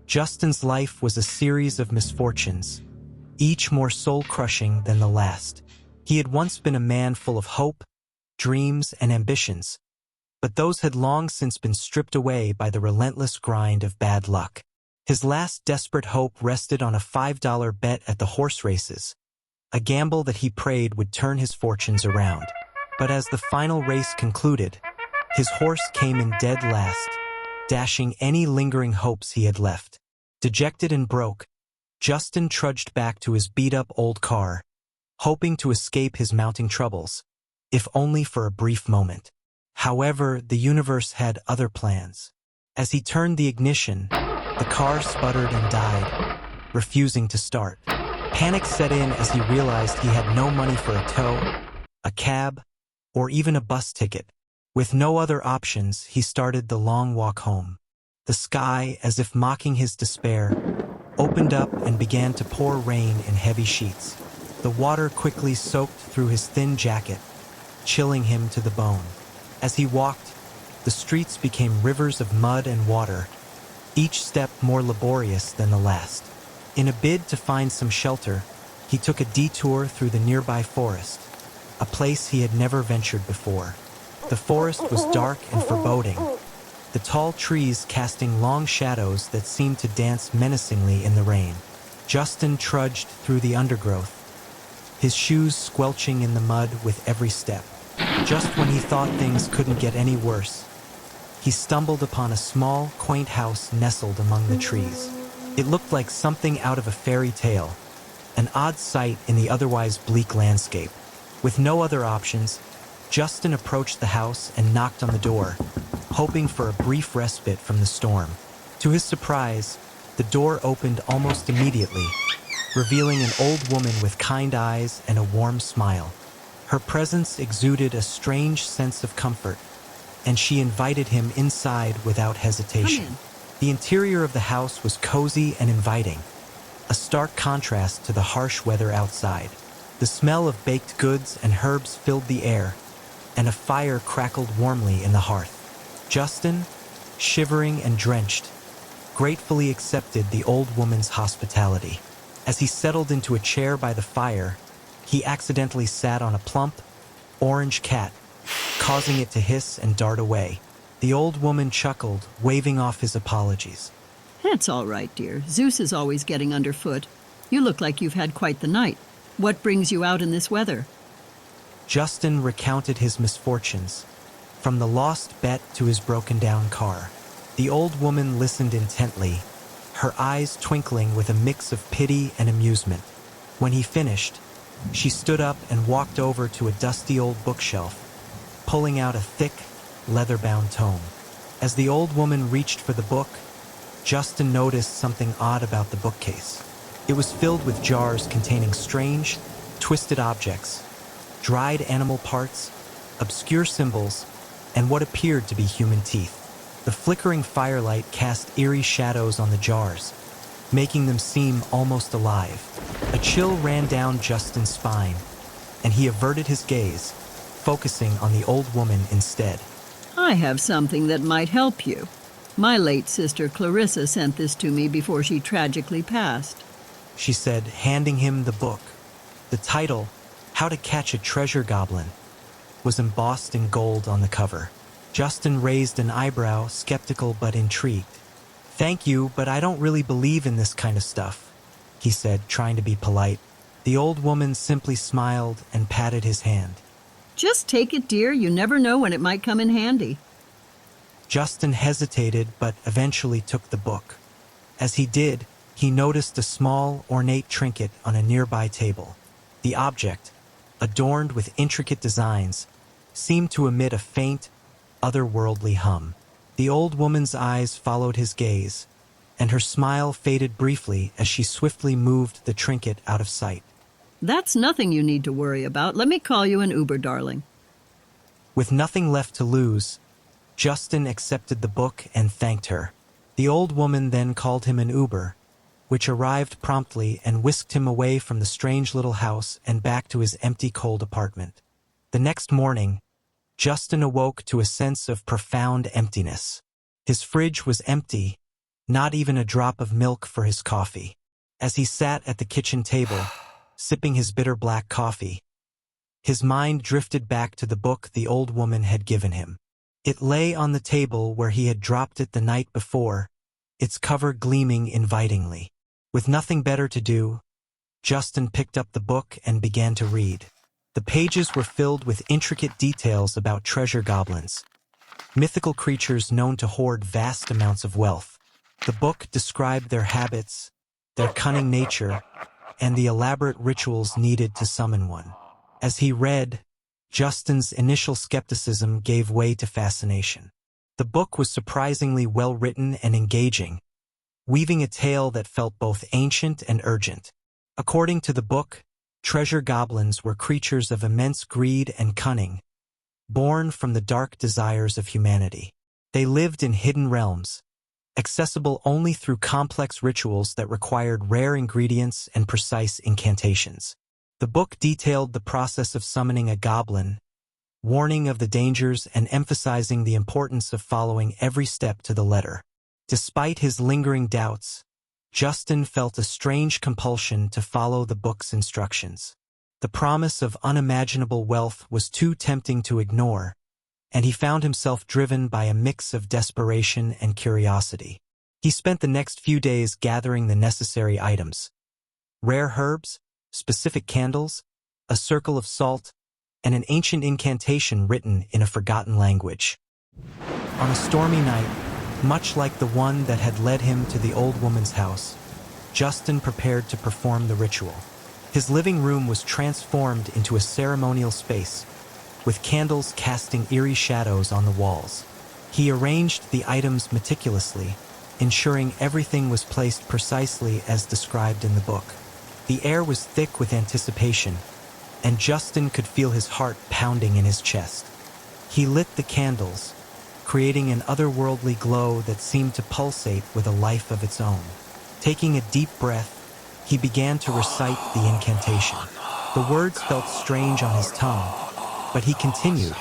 Justin's life was a series of misfortunes, each more soul-crushing than the last. He had once been a man full of hope, dreams, and ambitions, but those had long since been stripped away by the relentless grind of bad luck. His last desperate hope rested on a $5 bet at the horse races, a gamble that he prayed would turn his fortunes around. But as the final race concluded, his horse came in dead last, dashing any lingering hopes he had left. Dejected and broke, Justin trudged back to his beat-up old car, hoping to escape his mounting troubles, if only for a brief moment. However, the universe had other plans. As he turned the ignition, the car sputtered and died, refusing to start. Panic set in as he realized he had no money for a tow, a cab, or even a bus ticket. With no other options, he started the long walk home. The sky, as if mocking his despair, opened up and began to pour rain in heavy sheets. The water quickly soaked through his thin jacket, chilling him to the bone. As he walked, the streets became rivers of mud and water, each step more laborious than the last. In a bid to find some shelter, he took a detour through the nearby forest, a place he had never ventured before. The forest was dark and foreboding, the tall trees casting long shadows that seemed to dance menacingly in the rain. Justin trudged through the undergrowth, his shoes squelching in the mud with every step. Just when he thought things couldn't get any worse, he stumbled upon a small, quaint house nestled among the trees. It looked like something out of a fairy tale, an odd sight in the otherwise bleak landscape. With no other options, Justin approached the house and knocked on the door, hoping for a brief respite from the storm. To his surprise, the door opened almost immediately, revealing an old woman with kind eyes and a warm smile. Her presence exuded a strange sense of comfort, and she invited him inside without hesitation. The interior of the house was cozy and inviting, a stark contrast to the harsh weather outside. The smell of baked goods and herbs filled the air, and a fire crackled warmly in the hearth. Justin, shivering and drenched, gratefully accepted the old woman's hospitality. As he settled into a chair by the fire, he accidentally sat on a plump, orange cat, causing it to hiss and dart away. The old woman chuckled, waving off his apologies. That's all right, dear. Zeus is always getting underfoot. You look like you've had quite the night. What brings you out in this weather? Justin recounted his misfortunes, from the lost bet to his broken-down car. The old woman listened intently, her eyes twinkling with a mix of pity and amusement. When he finished, she stood up and walked over to a dusty old bookshelf, pulling out a thick, leather-bound tome. As the old woman reached for the book, Justin noticed something odd about the bookcase. It was filled with jars containing strange, twisted objects, dried animal parts, obscure symbols, and what appeared to be human teeth. The flickering firelight cast eerie shadows on the jars, making them seem almost alive. A chill ran down Justin's spine, and he averted his gaze, focusing on the old woman instead. I have something that might help you. My late sister Clarissa sent this to me before she tragically passed, she said, handing him the book. The title, How to Catch a Treasure Goblin, was embossed in gold on the cover. Justin raised an eyebrow, skeptical but intrigued. "Thank you, but I don't really believe in this kind of stuff," he said, trying to be polite. The old woman simply smiled and patted his hand. Just take it, dear. You never know when it might come in handy. Justin hesitated, but eventually took the book. As he did, he noticed a small, ornate trinket on a nearby table. The object, adorned with intricate designs, seemed to emit a faint, otherworldly hum. The old woman's eyes followed his gaze, and her smile faded briefly as she swiftly moved the trinket out of sight. That's nothing you need to worry about. Let me call you an Uber, darling. With nothing left to lose, Justin accepted the book and thanked her. The old woman then called him an Uber, which arrived promptly and whisked him away from the strange little house and back to his empty, cold apartment. The next morning, Justin awoke to a sense of profound emptiness. His fridge was empty, not even a drop of milk for his coffee. As he sat at the kitchen table, sipping his bitter black coffee, his mind drifted back to the book the old woman had given him. It lay on the table where he had dropped it the night before, its cover gleaming invitingly. With nothing better to do, Justin picked up the book and began to read. The pages were filled with intricate details about treasure goblins, mythical creatures known to hoard vast amounts of wealth. The book described their habits, their cunning nature, and the elaborate rituals needed to summon one. As he read, Justin's initial skepticism gave way to fascination. The book was surprisingly well written and engaging, weaving a tale that felt both ancient and urgent. According to the book, treasure goblins were creatures of immense greed and cunning, born from the dark desires of humanity. They lived in hidden realms, accessible only through complex rituals that required rare ingredients and precise incantations. The book detailed the process of summoning a goblin, warning of the dangers and emphasizing the importance of following every step to the letter. Despite his lingering doubts, Justin felt a strange compulsion to follow the book's instructions. The promise of unimaginable wealth was too tempting to ignore, and he found himself driven by a mix of desperation and curiosity. He spent the next few days gathering the necessary items: rare herbs, specific candles, a circle of salt, and an ancient incantation written in a forgotten language. On a stormy night, much like the one that had led him to the old woman's house, Justin prepared to perform the ritual. His living room was transformed into a ceremonial space, with candles casting eerie shadows on the walls. He arranged the items meticulously, ensuring everything was placed precisely as described in the book. The air was thick with anticipation, and Justin could feel his heart pounding in his chest. He lit the candles, creating an otherworldly glow that seemed to pulsate with a life of its own. Taking a deep breath, he began to recite the incantation. The words felt strange on his tongue, but he continued,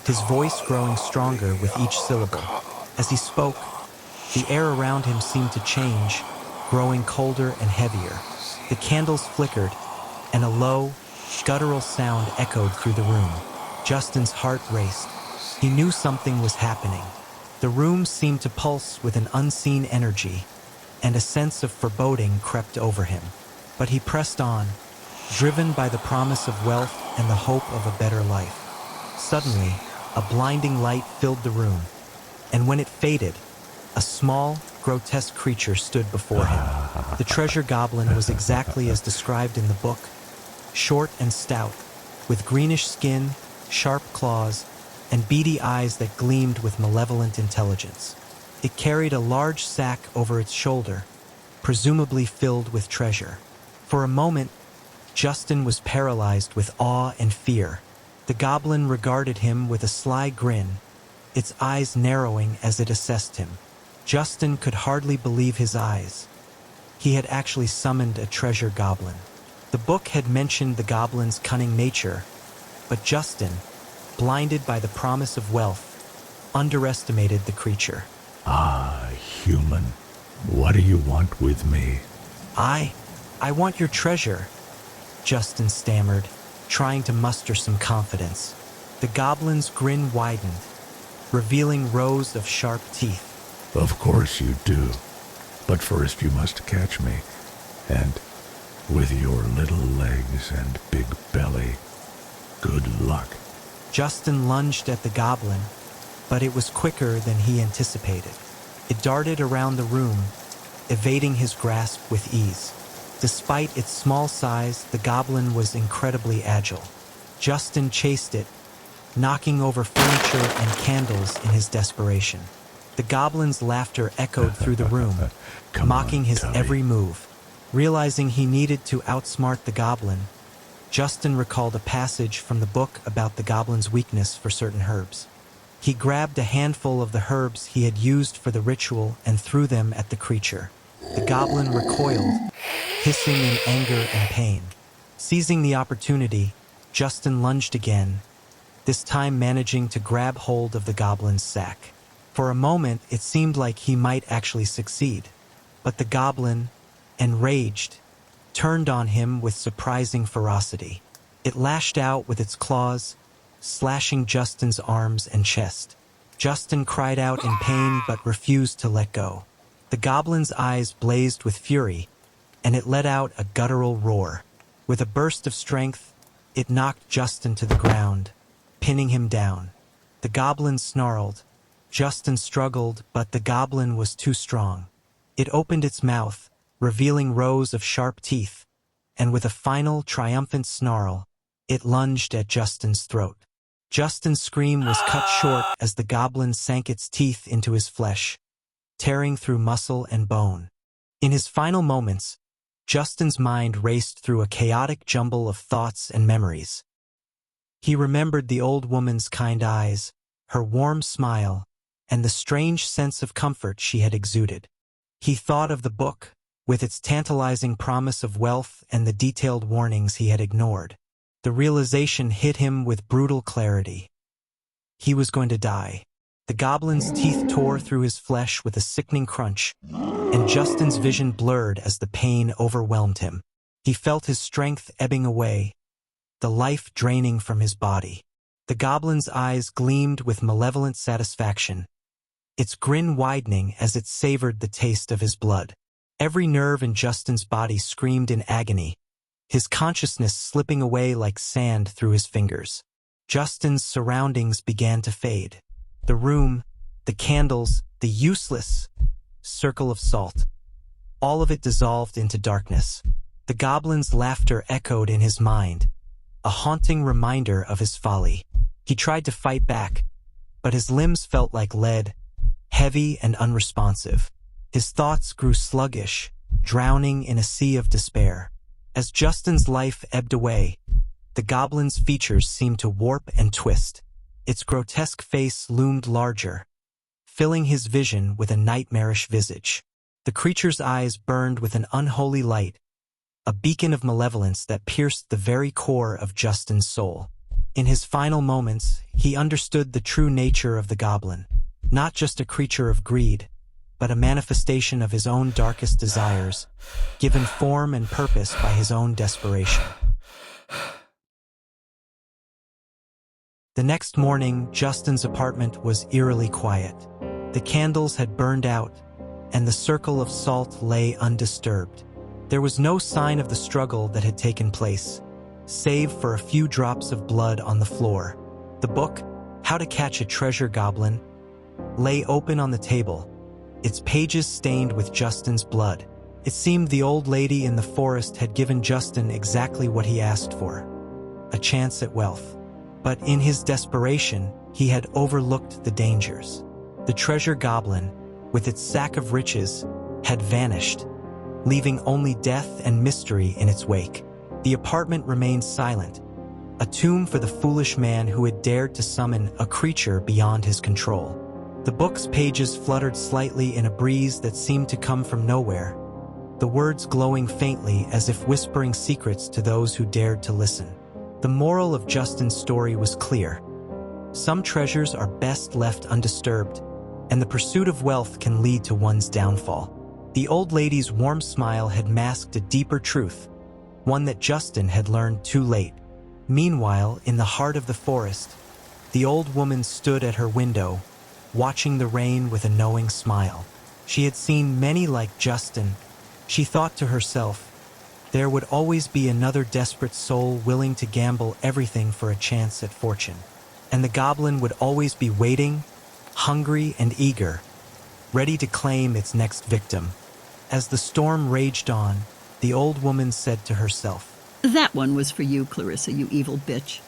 his voice growing stronger with each syllable. As he spoke, the air around him seemed to change, growing colder and heavier. The candles flickered, and a low, guttural sound echoed through the room. Justin's heart raced. He knew something was happening. The room seemed to pulse with an unseen energy, and a sense of foreboding crept over him. But he pressed on, driven by the promise of wealth and the hope of a better life. Suddenly, a blinding light filled the room, and when it faded, a small, grotesque creature stood before him. The treasure goblin was exactly as described in the book, short and stout, with greenish skin, sharp claws, and beady eyes that gleamed with malevolent intelligence. It carried a large sack over its shoulder, presumably filled with treasure. For a moment, Justin was paralyzed with awe and fear. The goblin regarded him with a sly grin, its eyes narrowing as it assessed him. Justin could hardly believe his eyes. He had actually summoned a treasure goblin. The book had mentioned the goblin's cunning nature, but Justin, blinded by the promise of wealth, underestimated the creature. Ah, human, what do you want with me? I want your treasure, Justin stammered, trying to muster some confidence. The goblin's grin widened, revealing rows of sharp teeth. Of course you do, but first you must catch me, and with your little legs and big belly, good luck. Justin lunged at the goblin, but it was quicker than he anticipated. It darted around the room, evading his grasp with ease. Despite its small size, the goblin was incredibly agile. Justin chased it, knocking over furniture and candles in his desperation. The goblin's laughter echoed through the room, mocking his every move. Realizing he needed to outsmart the goblin, Justin recalled a passage from the book about the goblin's weakness for certain herbs. He grabbed a handful of the herbs he had used for the ritual and threw them at the creature. The goblin recoiled, hissing in anger and pain. Seizing the opportunity, Justin lunged again, this time managing to grab hold of the goblin's sack. For a moment, it seemed like he might actually succeed. But the goblin, enraged, turned on him with surprising ferocity. It lashed out with its claws, slashing Justin's arms and chest. Justin cried out in pain but refused to let go. The goblin's eyes blazed with fury, and it let out a guttural roar. With a burst of strength, it knocked Justin to the ground, pinning him down. The goblin snarled. Justin struggled, but the goblin was too strong. It opened its mouth, revealing rows of sharp teeth, and with a final triumphant snarl, it lunged at Justin's throat. Justin's scream was cut short as the goblin sank its teeth into his flesh, tearing through muscle and bone. In his final moments, Justin's mind raced through a chaotic jumble of thoughts and memories. He remembered the old woman's kind eyes, her warm smile, and the strange sense of comfort she had exuded. He thought of the book, with its tantalizing promise of wealth and the detailed warnings he had ignored. The realization hit him with brutal clarity. He was going to die. The goblin's teeth tore through his flesh with a sickening crunch, and Justin's vision blurred as the pain overwhelmed him. He felt his strength ebbing away, the life draining from his body. The goblin's eyes gleamed with malevolent satisfaction, its grin widening as it savored the taste of his blood. Every nerve in Justin's body screamed in agony, his consciousness slipping away like sand through his fingers. Justin's surroundings began to fade. The room, the candles, the useless circle of salt. All of it dissolved into darkness. The goblin's laughter echoed in his mind, a haunting reminder of his folly. He tried to fight back, but his limbs felt like lead, heavy and unresponsive. His thoughts grew sluggish, drowning in a sea of despair. As Justin's life ebbed away, the goblin's features seemed to warp and twist. Its grotesque face loomed larger, filling his vision with a nightmarish visage. The creature's eyes burned with an unholy light, a beacon of malevolence that pierced the very core of Justin's soul. In his final moments, he understood the true nature of the goblin, not just a creature of greed, but a manifestation of his own darkest desires, given form and purpose by his own desperation. The next morning, Justin's apartment was eerily quiet. The candles had burned out, and the circle of salt lay undisturbed. There was no sign of the struggle that had taken place, save for a few drops of blood on the floor. The book, How to Catch a Treasure Goblin, lay open on the table, its pages stained with Justin's blood. It seemed the old lady in the forest had given Justin exactly what he asked for, a chance at wealth. But in his desperation, he had overlooked the dangers. The treasure goblin, with its sack of riches, had vanished, leaving only death and mystery in its wake. The apartment remained silent, a tomb for the foolish man who had dared to summon a creature beyond his control. The book's pages fluttered slightly in a breeze that seemed to come from nowhere, the words glowing faintly as if whispering secrets to those who dared to listen. The moral of Justin's story was clear. Some treasures are best left undisturbed, and the pursuit of wealth can lead to one's downfall. The old lady's warm smile had masked a deeper truth, one that Justin had learned too late. Meanwhile, in the heart of the forest, the old woman stood at her window, watching the rain with a knowing smile. She had seen many like Justin. She thought to herself, there would always be another desperate soul willing to gamble everything for a chance at fortune. And the goblin would always be waiting, hungry and eager, ready to claim its next victim. As the storm raged on, the old woman said to herself, "That one was for you, Clarissa, you evil bitch."